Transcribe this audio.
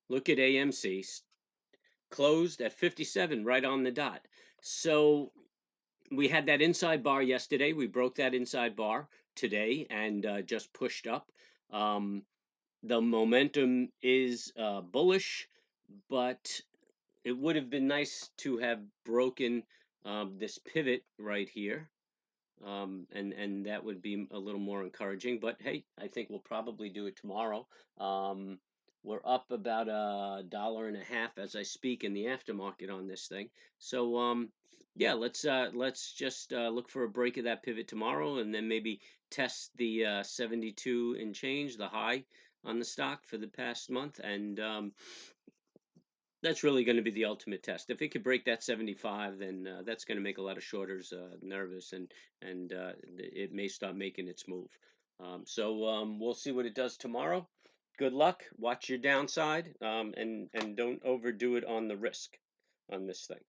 Look at AMC, closed at 57 right on the dot. So we had that inside bar yesterday. We broke that inside bar today and just pushed up. Um, the momentum is bullish, but it would have been nice to have broken this pivot right here. And that would be a little more encouraging. But hey, I think we'll probably do it tomorrow. Um, we're up about $1.50 as I speak in the aftermarket on this thing. So yeah, let's just look for a break of that pivot tomorrow, and then maybe test the 72 and change, the high on the stock for the past month, and that's really going to be the ultimate test. If it could break that 75, then that's going to make a lot of shorters nervous, and it may stop making its move. So we'll see what it does tomorrow. Good luck. Watch your downside, and don't overdo it on the risk on this thing.